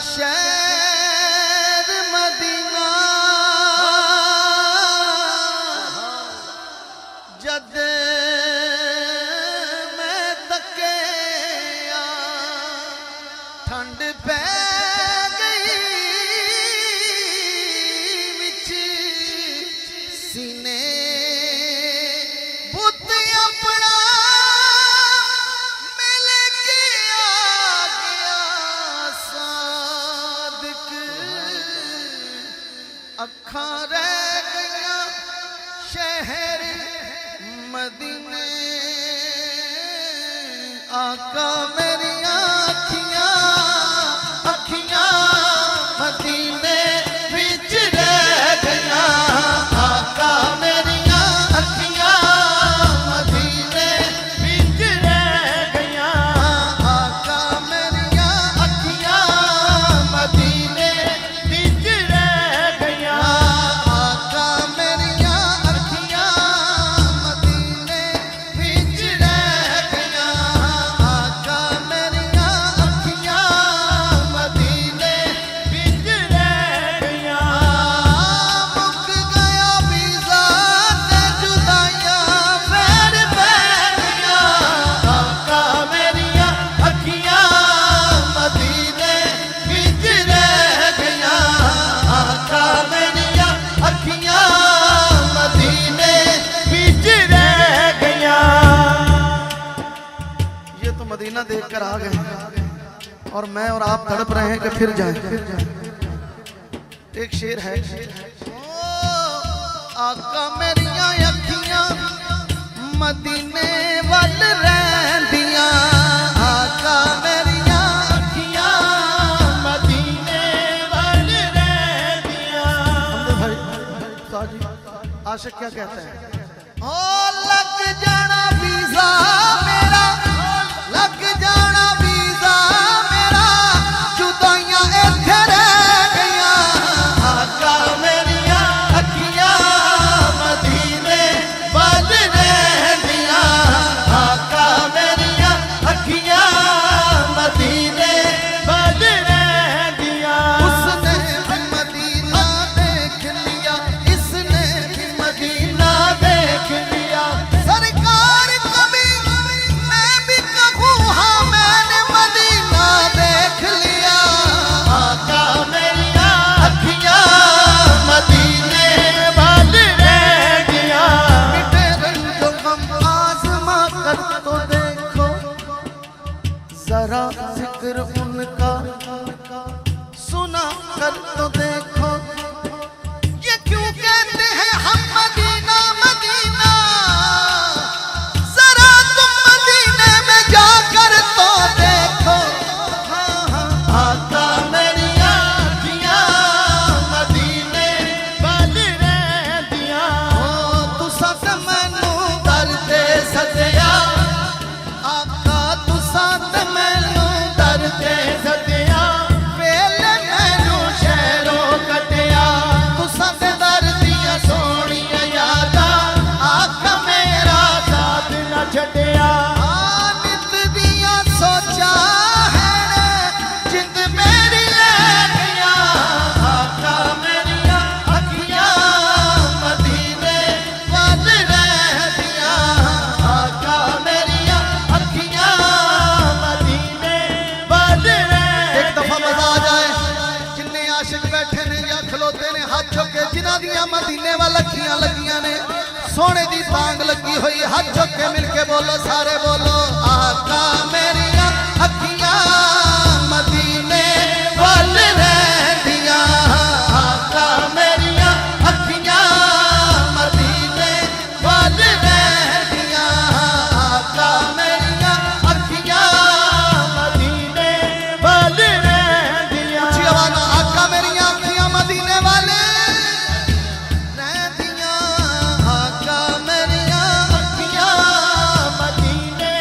शहर मदीना जद मैं तके ठंड पै गई विच सीने बुत अपना अखा रह गया शहर मदीने आका मेरिया अखियां अखियां मदीने विच रह गया आका मेरिया अखियां मदीने विच रह गया आका मेरिया अखियां मदीने विच मदीना देखकर आ गए और मैं और आप तड़प रहे हैं कि फिर जाएं। एक शेर है, आका मेरिया अखियां मदीने वल रहंदियां आका मेरिया अखियां मदीने वल रहंदियां। आशिक क्या कहते हैं? ओ लग जाना वीज़ा मेरा लग जाना वीज़ा मेरा जुदाइयां इत्थे रह गईयां आका मेरिया अखियां मदीने वल रहंदियां आका मेरिया अखियां मदीने वल रहंदियां। उसने भी मदीना देख लिया इसने भी मदीना देख लिया सरकार कभी मैं भी कहूँ हाँ मैंने मदीना देख लिया आका मेरिया अखियां मदीने वल रहंदियां। मिटे रंजो गम आज़मा कर तो देखो जरा जिक्र उनका सुना कर तो देखो ये क्यों कहते हैं हम मदीना मदीना जरा तुम मदीने में जाकर तो देखो आका मेरिया अखियां मदीने वल रहंदियां। ओ तुसां ते मैनू दरदे सदिया आका तुसां ते मैनू दरदे सदिया वेले मैनू शहरों कटिया तुसां ते दर्दियां सोहणियां यादां आका मेरा साथ न छड्डिया। नित दियां सोचा है जिंद मेरी ले गया आका मेरिया अखियां मदीने वल रहंदियां आका मेरिया अखियां मदीने वल रहंदियां। एक दफा मजा आ जाए जिन्ने आशिक बैठे ने या खलोते ने हाथ चुके जिन्हां दियां मदीने वल अखियां लगियां ने सोने दी तांग लगी हुई हाथ चुक के मिलके बोलो सारे बोलो आका मेरिया अखियां मदीने वल रहंदियां आका मेरिया अखियां मदीने वल रहंदियां आका मेरिया अखियां मदीने वल रहंदियां। उच्ची आवाज़ में आका मेरिया अखियां मदीने वल रहंदियां आका मेरिया अखियां मदीने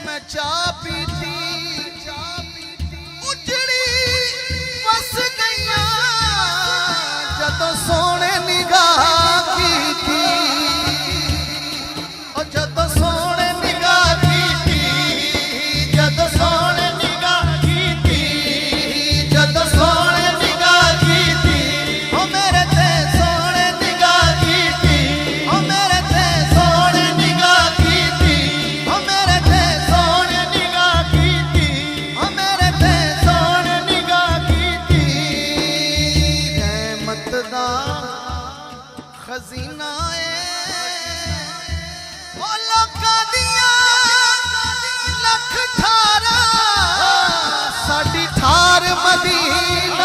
मैं चाह पीती उजड़ी बस गईया जदों सोने निगाह की थी और जदों सोने निगाह की थी जदों सोने निगाह की थी जदों सोने निगाह की थी ओ मेरे ते सोने निगाह की थी ओ मेरे ते सोने निगाह की थी ओ मेरे ते सोने निगाह की थी ओ मेरे ते सोने निगाह की थी रहमत दा खजीना है ओ लोकां दियां लख ठारा साडी ठार मदीना